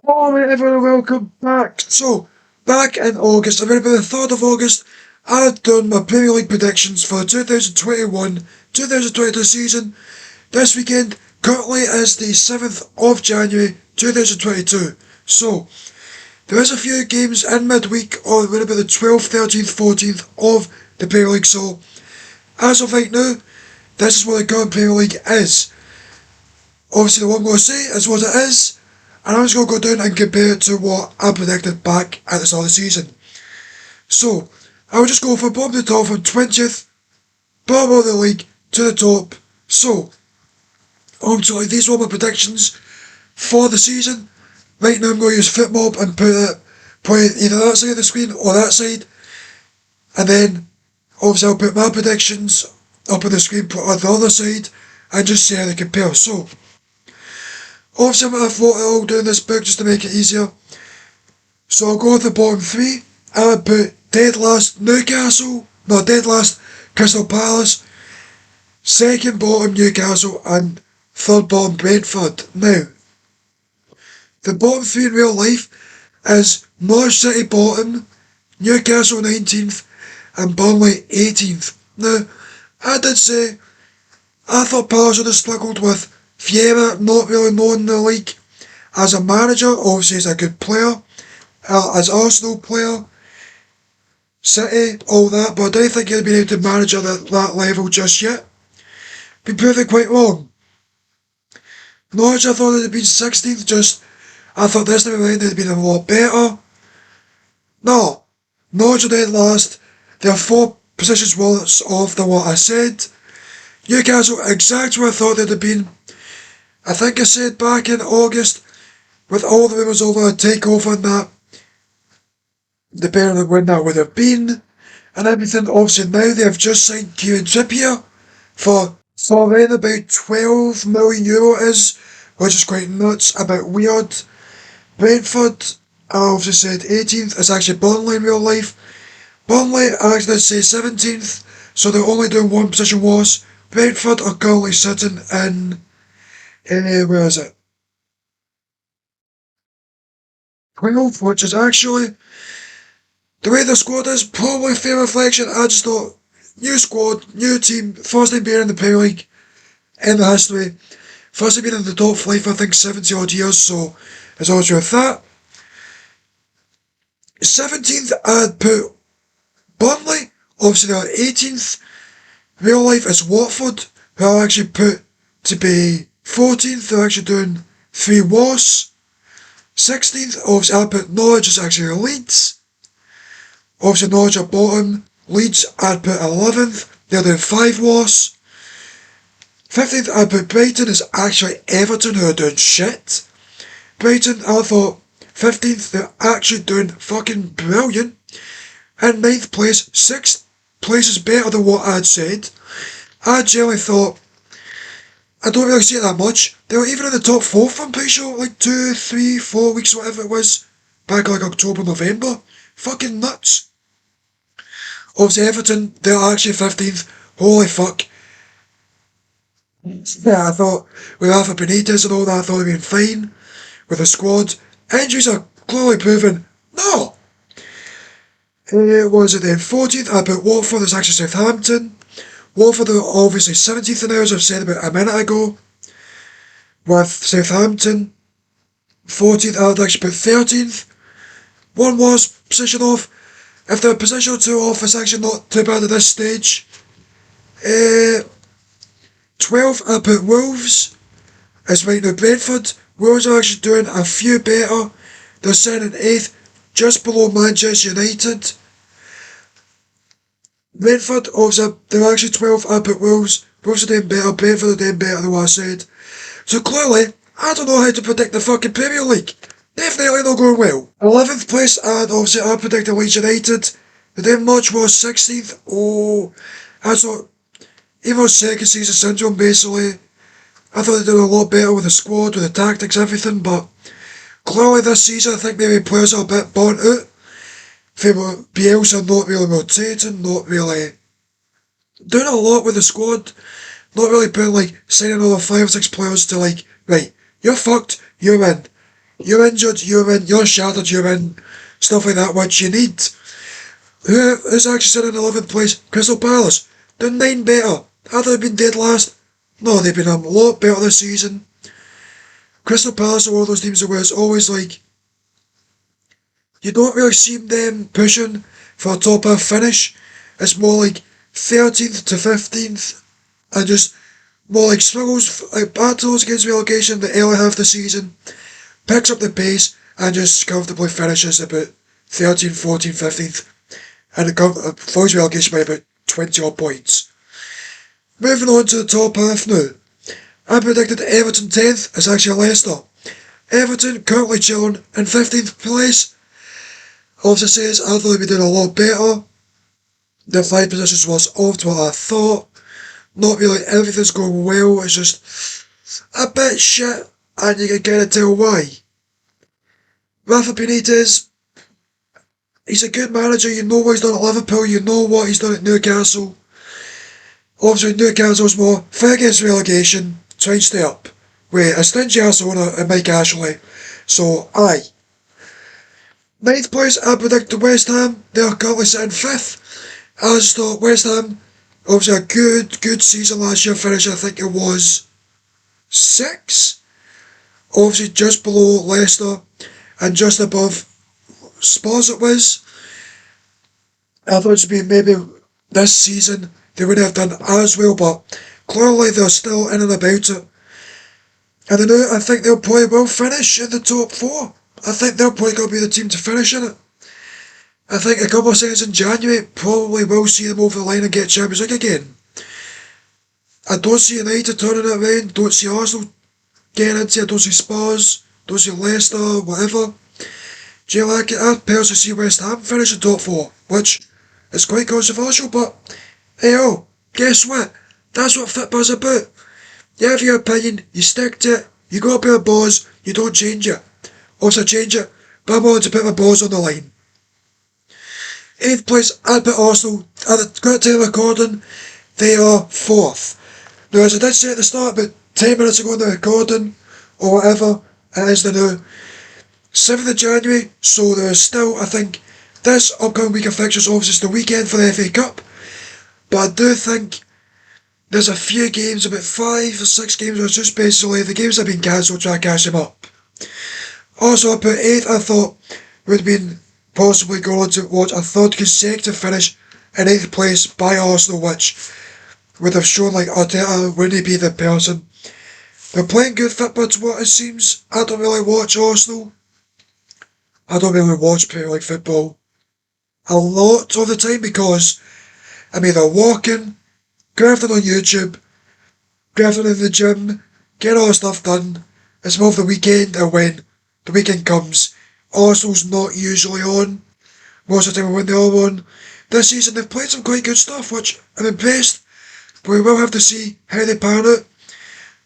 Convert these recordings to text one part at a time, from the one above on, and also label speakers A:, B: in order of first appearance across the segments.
A: Alright everyone, welcome back. So, back in August, around about the 3rd of August, I'd done my Premier League predictions for the 2021-2022 season. This weekend currently is the 7th of January 2022. So, there is a few games in midweek on around about the 12th, 13th, 14th of the Premier League. So, as of right now, this is what the current Premier League is. Obviously, what I'm going to say is what it is, and I'm just going to go down and compare it to what I predicted back at the start of the season. So, I'll just go from bottom to top from 20th, bottom of the league, to the top. So, obviously, these were my predictions for the season. Right now, I'm going to use FitMob and put it probably either that side of the screen or that side, and then obviously I'll put my predictions up on the screen on the other side and just see how they compare. So, obviously, I thought I'll do in this book just to make it easier. So I'll go with the bottom three. I would put dead last Newcastle, no, dead last Crystal Palace, second bottom Newcastle, and third bottom Brentford. Now, the bottom three in real life is Norwich City bottom, Newcastle 19th, and Burnley 18th. Now, I did say I thought Palace would have struggled with Vieira not really knowing the league. As a manager, obviously he's a good player. As Arsenal player, City, all that, but I don't think he'd been able to manage at that level just yet. Been proven quite wrong. Norwich, I thought they'd been 16th, I thought this time around they'd been a lot better. No, Norwich are dead last. They're 4 positions worse off than what I said. Newcastle, exactly where I thought they'd have been. I think I said back in August, with all the rumours over a takeover and that, depending on when that would have been, and everything. Obviously now they have just signed Kieran Trippier for around about €12 million is, which is quite nuts, a bit weird. Brentford, I obviously said 18th, it's actually Burnley in real life. Burnley, I actually did say 17th, so they're only doing 1 position worse. Brentford are currently sitting in, where is it? 12, which is actually, the way the squad is, probably a fair reflection. I just thought, new squad, new team, first time being in the Premier League in the history. First time being in the top 5, I think 70 odd years, so it's always with that. 17th, I'd put Burnley. Obviously, they're 18th. Real life is Watford, who I actually put to be 14th. They're actually doing 3 worse. 16th, obviously, I put Norwich is actually Leeds. Obviously, Norwich are bottom. Leeds, I'd put 11th. They're doing 5 worse. 15th, I'd put Brighton is actually Everton, who are doing shit. Brighton, I thought 15th, they're actually doing fucking brilliant. And 9th place, 6th place is better than what I'd said. I generally thought, I don't really see it that much. They were even in the top 4th, I'm pretty sure, like 2, 3, 4 weeks, whatever it was, back like October, November. Fucking nuts. Obviously Everton, they're actually 15th. Holy fuck. Yeah, I thought, with Rafa Benitez and all that, I thought they'd been fine with the squad. Injuries are clearly proven, no! What was it then? 14th, I put Watford, it's actually Southampton. Watford are obviously 17th now, as I've said about a minute ago. With Southampton, 14th, I'd actually put 13th. One was position off. If they're a position or two off, it's actually not too bad at this stage. 12th, I put Wolves. It's right now Brentford. Wolves are actually doing a few better. They're sitting in 8th, just below Manchester United. Brentford, obviously, they're actually 12th. I put Wolves. Wolves are doing better. Brentford are doing better than what I said. So clearly, I don't know how to predict the fucking Premier League. Definitely not going well. 11th place, and obviously I predicted Leeds United. They're doing much worse. 16th, oh, I thought, even though second season syndrome basically, I thought they'd do a lot better with the squad, with the tactics, everything, but clearly this season I think maybe players are a bit burnt out. Bielsa not really rotating, not really doing a lot with the squad, not really putting like signing another 5 or 6 players to like, right, you're fucked, you're in. You're injured, you're in, you're shattered, you're in, stuff like that, which you need. Who is actually sitting in 11th place? Crystal Palace. They're 9 better. Have they been dead last? No, they've been a lot better this season. Crystal Palace are one of those teams where it's always like, you don't really see them pushing for a top half finish. It's more like 13th to 15th, and just more like struggles, like battles against relegation the early half of the season, picks up the pace, and just comfortably finishes about 13th, 14th, 15th, and it avoids relegation by about 20 odd points. Moving on to the top half now. I predicted Everton 10th, it's actually Leicester. Everton currently chilling in 15th place. Obviously says I thought they'd be doing a lot better. The 5 positions was off to what I thought. Not really everything's going well, it's just a bit shit, and you can kind of tell why. Rafa Benitez, he's a good manager, you know what he's done at Liverpool, you know what he's done at Newcastle. Obviously Newcastle's more fair against relegation, try and stay up. With a stingy ass owner and Mike Ashley. So, aye. 9th place, I predicted West Ham, they are currently sitting 5th. I just thought West Ham, obviously a good season last year, finished I think it was 6. Obviously just below Leicester and just above Spurs it was. I thought it'd be maybe this season they wouldn't have done as well, but clearly they're still in and about it. And I think they'll probably will finish in the top 4. I think they're probably going to be the team to finish in it. I think a couple of seasons in January probably will see them over the line and get Champions League again. I don't see United turning it around, don't see Arsenal getting into it, don't see Spurs, don't see Leicester, whatever. Do you like it? I personally see West Ham finishing top 4, which is quite controversial, but hey oh, guess what? That's what football's about. You have your opinion, you stick to it, you go up your balls, you don't change it. Also change it, but I'm willing to put my balls on the line. 8th place, I'd put Arsenal. At the current time of recording, they are 4th. Now, as I did say at the start, about 10 minutes ago in the recording, or whatever, it is the new 7th of January, so there is still, I think, this upcoming week of fixtures, obviously it's the weekend for the FA Cup, but I do think there's a few games, about 5 or 6 games, where it's just basically the games that have been cancelled, try to catch them up. Also, I put 8th, I thought, would have been possibly going on to watch a third consecutive finish in 8th place by Arsenal, which would have shown like Arteta wouldn't be the person. They're playing good football to what it seems. I don't really watch Arsenal. I don't really watch Premier League football a lot of the time because I'm either walking, grafting on YouTube, grafting in the gym, getting all the stuff done. It's more of the weekend, and when the weekend comes, Arsenal's not usually on. Most of the time when they are on. This season they've played some quite good stuff, which I'm impressed. But we will have to see how they pan out.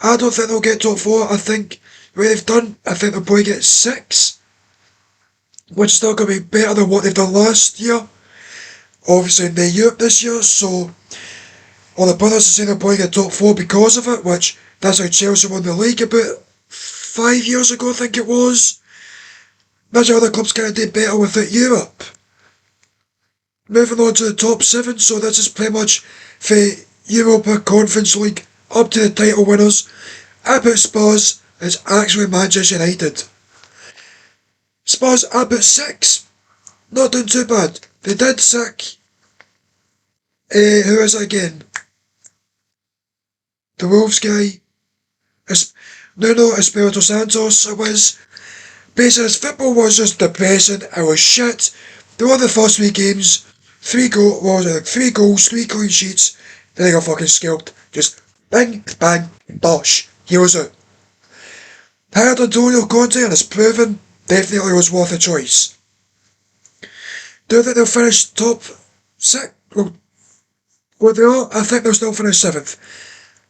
A: I don't think they'll get top 4. I think what they've done, I think they'll probably get 6. Which is still going to be better than what they've done last year. Obviously in the Europe this year, so all the brothers are saying they'll probably get top 4 because of it, which that's how Chelsea won the league about 5 years ago, I think it was. Imagine other clubs kind of did better without Europe. Moving on to the top 7, so this is pretty much the Europa Conference League up to the title winners. I put Spurs as actually Manchester United. Spurs I put 6. Not doing too bad. They did sack, who is it again? The Wolves guy. Nuno Espirito Santos it was. Basically his football was just depressing, it was shit. They won the first 3 games, 3 goals, 3 clean sheets, then they got fucking scalped. Just bang, bang, bosh. He was out. Hired Antonio Conte and it's proven definitely was worth a choice. Do I think they'll finish top 6? Well, what they are, I think they'll still finish 7th.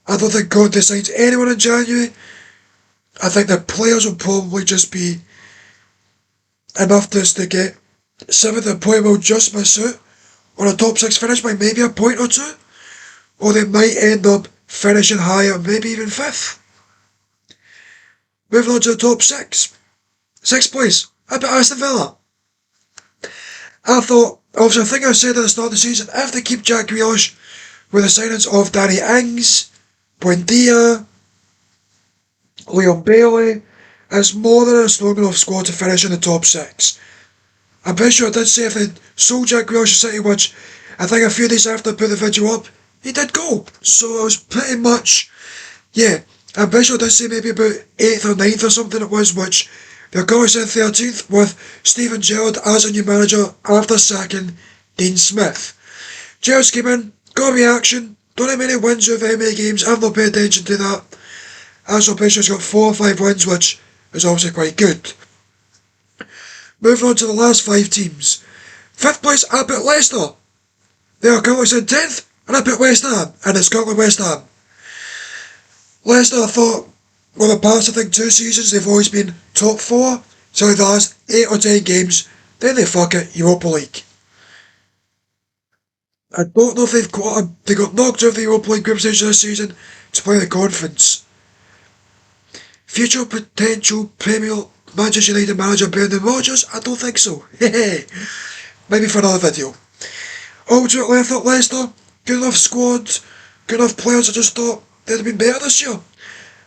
A: I don't think Conte signs anyone in January. I think the players will probably just be enough to get 7th and probably will just miss out on a top 6 finish by maybe a point or 2. Or they might end up finishing higher, maybe even 5th. Moving on to the top 6. Sixth place, I put Aston Villa. I thought, obviously, I think I said at the start of the season, if they keep Jack Grealish with the signings of Danny Ings, Buendia, Leon Bailey, it's more than a strong enough squad to finish in the top six. I'm pretty sure I did say if they sold Jack Grealish to City, which I think a few days after I put the video up, he did go. So I was pretty much, yeah, I'm pretty sure I did say maybe about 8th or 9th or something it was, which they're currently in 13th with Steven Gerrard as a new manager after sacking Dean Smith. Gerrard's came in, got a reaction, don't have many wins over very many games, I've not paid attention to that. Arsenal Picture's got 4 or 5 wins, which is obviously quite good. Moving on to the last 5 teams. 5th place, I put Leicester. They are currently in 10th, and I put West Ham, and it's currently West Ham. Leicester, I thought, well, the past, I think, 2 seasons, they've always been top 4, so the last 8 or 10 games, then they fuck it, Europa League. I don't know if they got knocked out of the Europa League group stage this season to play the conference. Future potential Premier Manchester United manager Brendan Rodgers? I don't think so. Maybe for another video. Ultimately, I thought Leicester, good enough squad, good enough players, I just thought they'd have been better this year.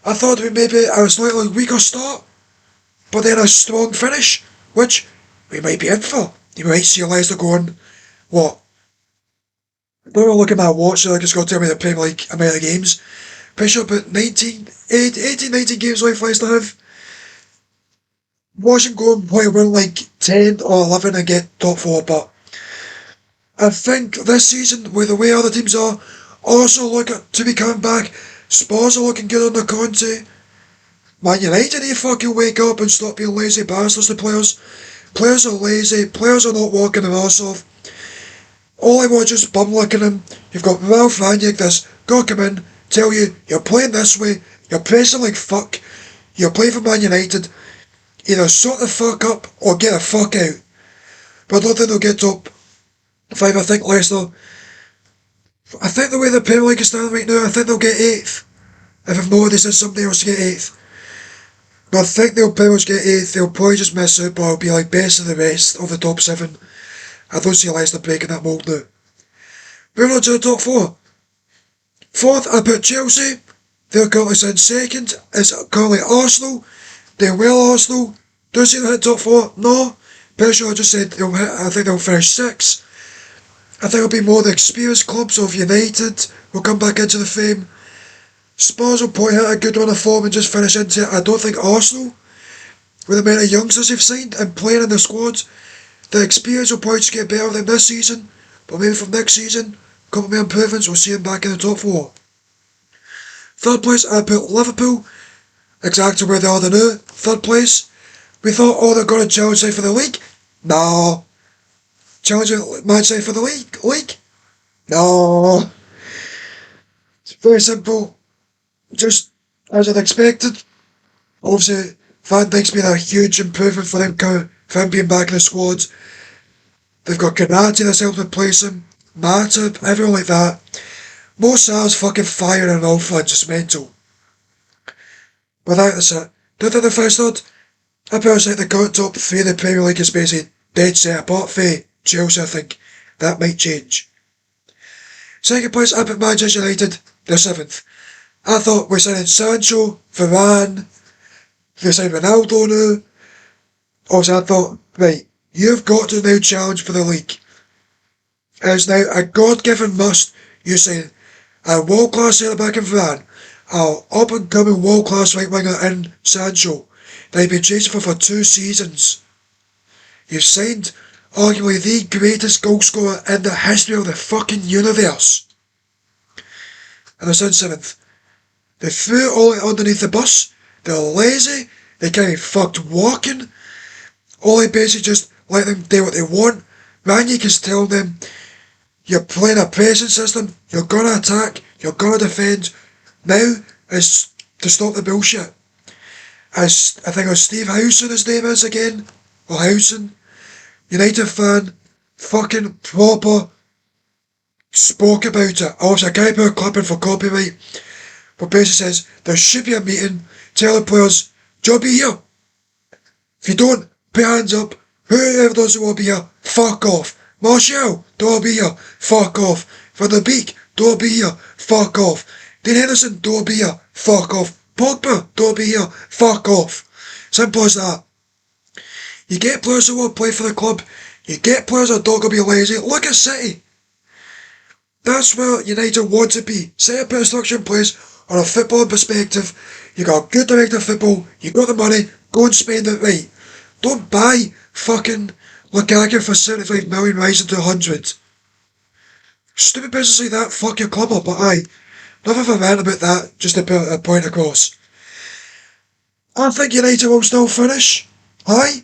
A: I thought it would be maybe a slightly weaker start, but then a strong finish, which we might be in for. You might see Leicester going, what? I don't look at my watch, so I just got to tell me the Premier League amount of games. Pretty sure about 18, 19 games left Leicester have. Watch them go and play win like 10 or 11 and get top 4, but I think this season, with the way other teams are, also look to be coming back. Spurs are looking good under Conte. Man United need to fucking wake up and stop being lazy bastards to players. Players are lazy, players are not walking their arse off. All I want is just bum licking him. You've got Ralph Rangnick that's got to come in, tell you, you're playing this way, you're pressing like fuck, you're playing for Man United, either sort the fuck up or get the fuck out. But I don't think they'll get top 5. I think Leicester, I think the way the Premier League is standing right now, I think they'll get 8th. If I've not, they said somebody else to get 8th. But I think they'll pretty much get 8th, they'll probably just miss out, but it'll be like best of the rest of the top 7. I don't see Leicester breaking that mould now. Moving on to the top 4. 4th, I put Chelsea. They're currently in 2nd. Is currently Arsenal. They're well Arsenal. Do I see them hit top 4? No. Pretty sure I just said I think they'll finish 6th. I think it'll be more the experienced clubs of United will come back into the frame. Spurs will probably hit a good run of form and just finish into it. I don't think Arsenal, with the amount of youngsters they've signed and playing in the squad, the experience will probably just get better than this season, but maybe from next season, a couple more improvements, we'll see them back in the top 4. 3rd place, I put Liverpool, exactly where they are now. 3rd place, we thought, oh, they're going to challenge for the league. No. Challenge Man City for the league? No. It's very simple. Just as I'd expected. Obviously, Van Dijk's been a huge improvement for them, for him being back in the squad. They've got Kanati that's helped replace him, Matip, everyone like that. Mo Salah's fucking firing on all fronts, it's mental. But that's it. Do I think they're finished third? I personally think the current top 3 in the Premier League is basically dead set, apart from Chelsea, I think. That might change. 2nd place, I put Manchester United, they're 7th. I thought we're signing Sancho, Varane, they signed Ronaldo now. Also, I thought, right, you've got to now challenge for the league. It's now a God-given must. You sign a world-class centre-back in Varane, an up-and-coming world-class right-winger in Sancho that you've been chasing for 2 seasons. You've signed arguably the greatest goal-scorer in the history of the fucking universe. And they're in 7th. They threw it all underneath the bus. They're lazy. They can't be fucked walking. Ollie basically just let them do what they want. Rangnick is telling them, you're playing a pressing system, you're gonna attack, you're gonna defend. Now is to stop the bullshit. As I think it was Steve Howson his name is again, or Howson, United fan, fucking proper spoke about it. Obviously I can't put a clip in for copyright, but basically says there should be a meeting, tell the players, Joe be here. If you don't, put your hands up. Whoever doesn't want to be here, fuck off. Martial, don't be here, fuck off. Van der Beek, don't be here, fuck off. Dean Henderson, don't be here, fuck off. Pogba, don't be here, fuck off. Simple as that. You get players that want to play for the club. You get players that don't going to be lazy. Look at City. That's where United want to be. Set a bit of structure in place on a footballing perspective. You got a good director of football. You got the money. Go and spend it right. Don't buy fucking Lukaku for 75 million rising to 100. Stupid business like that, fuck your club up, but aye. Enough of a rant about that, just to put a point across. I think United will still finish. Aye.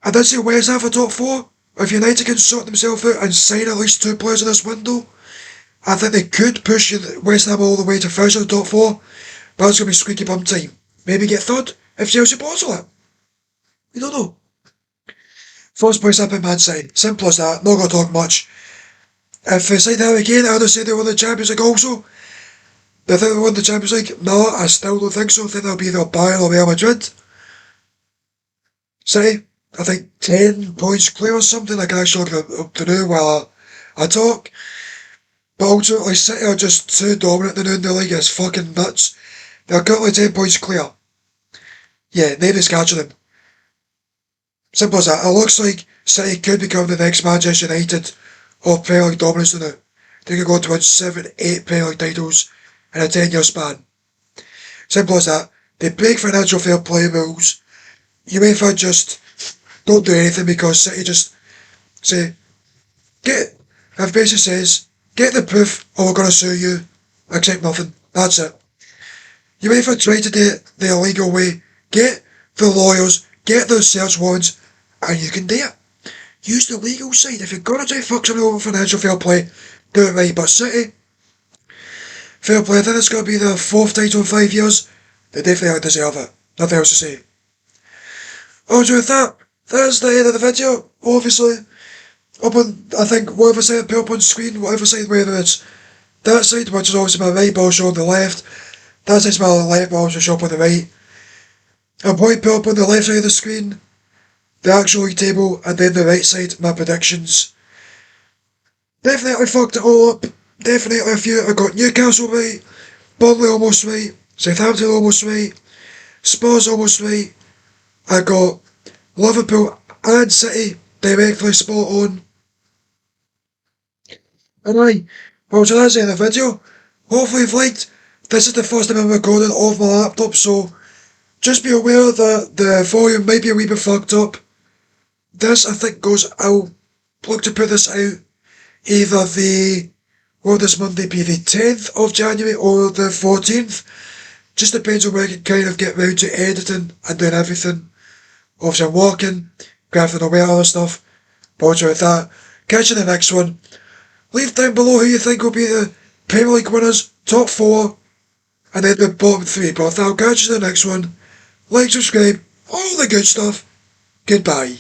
A: I did say West Ham for top four. If United can sort themselves out and sign at least two players in this window, I think they could push West Ham all the way to finish in the top four, but it's going to be squeaky bum time. Maybe get third if Chelsea bottle it. We don't know. First place up in Man City. Simple as that. Not going to talk much. If they sign them again, I would have said they won the Champions League also. Do I think they won the Champions League? No, I still don't think so. I think they'll be either Bayern or Real Madrid. City, I think 10 points clear or something. I can actually look up to do while I talk. But ultimately, City are just too dominant in the league. It's fucking nuts. They're currently 10 points clear. Yeah, nobody's catching them. Simple as that. It looks like City could become the next Manchester United of Premier League dominance now. They could go on to win 7, 8 Premier League titles in a 10-year span. Simple as that. They break financial fair play rules. UEFA just don't do anything because City just say, if basically says, get the proof or we're going to sue you, accept nothing. That's it. UEFA try to do it the illegal way. Get the lawyers, get the search warrants, and you can do it. Use the legal side. If you're going to try to fuck somebody over financial fair play, do it right. But City, fair play, I think it's going to be their 4th title in 5 years. They definitely deserve it. Nothing else to say. With that, that's the end of the video. Obviously, up on, I think, whatever side I put up on screen, whatever side, whether it's that side, which is obviously my right, but I'll show on the left. That side's my left, but I'll also show up on the right. I'll probably put up on the left side of the screen the actual league table, and then the right side, my predictions. Definitely fucked it all up. Definitely a few. I got Newcastle right, Burnley almost right, Southampton almost right, Spurs almost right. I got Liverpool and City directly spot on. And so that's the end of the video. Hopefully you've liked. This is the first time I'm recording off my laptop, so just be aware that the volume might be a wee bit fucked up. This, I think, I'll look to put this out either will this Monday be the 10th of January or the 14th? Just depends on where I can kind of get round to editing and doing everything. Obviously I'm working, grafting away other stuff. But with that, catch you in the next one. Leave down below who you think will be the Premier League winners, top 4, and then the bottom 3. But with that, I'll catch you in the next one. Like, subscribe, all the good stuff. Goodbye.